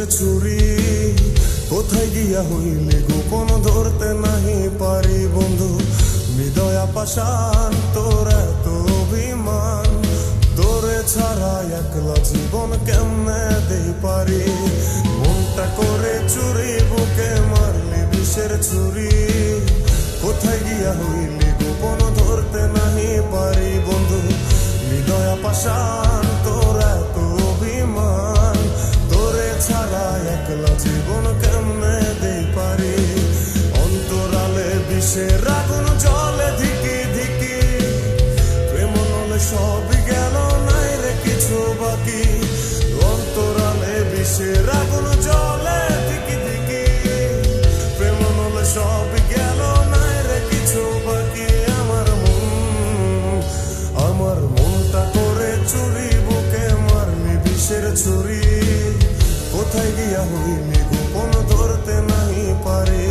ছুরি কোথায় গিয়া হইলে গোপন ধরতে নাহি পারি বন্ধু হৃদয় পাষাণ তোর এত অভিমান তোরে ছাড়া একলা জীবন কেমনে দেই পারি মনটা করে চুরি বুকে মারলি বিষের ছুরি কোথায় গিয়া হইলে গোপন ধরতে নাহি পারি বন্ধু হৃদয় পাষাণ তোর এত অভিমান তোরে ছাড়া একলা জীবন কেমনে দেই পারি অন্তরালে বিষের আগুন জলে ধিকি ধিকি প্রেম নলে সবই গেল নাই রে কিছু বাকি অন্তরালে বিষের আগুন জলে ধিকি ধিকি প্রেম নলে সবই গেল নাই রে কিছু বাকি আমার মনটা করে চুরি বুকে মারলি বিষের ছুরি কোথায় গিয়া হইলি গোপন ধরতে নাহি পারি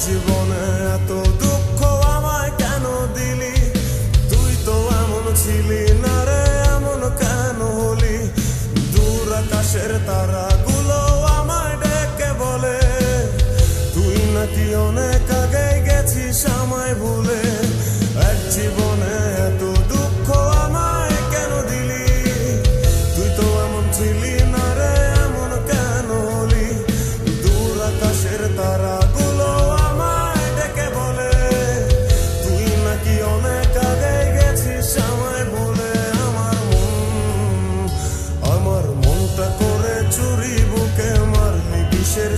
জীবনে এত দুঃখ আমায় কেন দিলি তুই তো এমন ছিলি না রে এমন কেন হলি দূর আকাশের তারাগুলো আমায় ডেকে বলে তুই নাকি অনেক আগে গেছিস আমায় ভুলে এক জীবনে এত দুঃখ আমায় কেন দিলি তুই তো এমন ছিলি না রে এমন কেন হলি দূর আকাশের তারা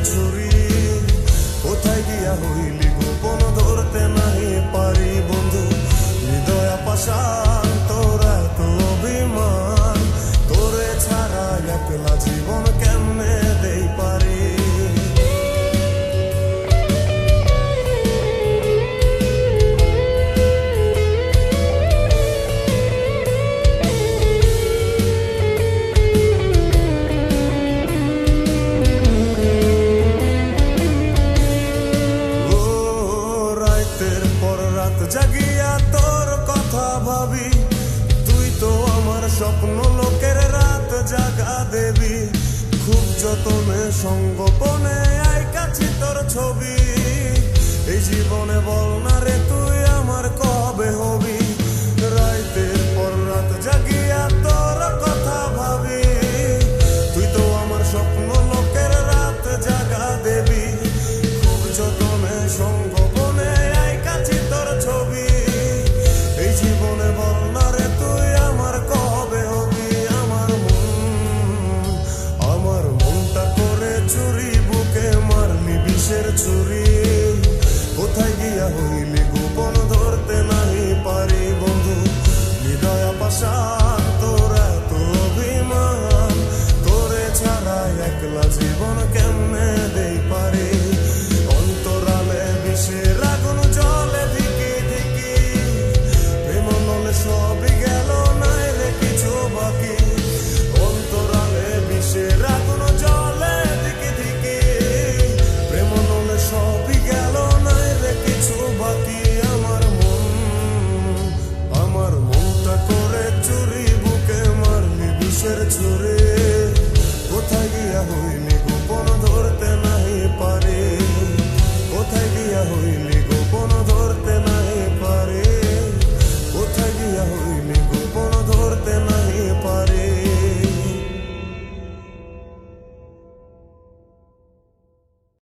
ছুরি কোথায় গিয়া হইলি গোপন ধরতে নাহি পারি বন্ধু হৃদয় পাষাণ তোর এত অভিমান তোরে ছাড়া একলা জীবন কেমনে দেই পারি জাগিয়া তোর কথা ভাবি তুই তো আমার স্বপ্ন লোকের রাত জাগা দেবি খুব যতনে সঙ্গোপনে আইকাছি তোর ছবি এই জীবনে বল না রে তুই আমার কবে হবি রাতের পর রাত জাগিয়া তোর কথা ভাবি তুই তো আমার স্বপ্ন লোকের রাত জাগা দেবি খুব যতনে সঙ্গোপনে আইকাছি তোর ছবি এই জীবনে বল না রে তুই আমার কবে হবি আমার মনটা করে চুরি বুকে মারলি বিষের ছুরি কোথায় গিয়া হইলি গোপন ধরতে নাহি পারি বন্ধু হৃদয় পাষাণ তোর এত অভিমান তোরে ছাড়া একলা জীবন কেমনে দেই পারি অন্তরালে বিষের আগুন জলে ধিকি ধিকি প্রেম নলে সবই গেল নাই রে কিছু বাকি অন্তরালে বিষের আগুন জলে ধিকি ধিকি প্রেম নলে সবই গেল নাই রে কিছু বাকি আমার মনটা করে চুরি বুকে মারলি বিষের ছুরি কোথায় গিয়া হইলি গোপন ধরতে নাহি পারি কোথায় গিয়া হইলি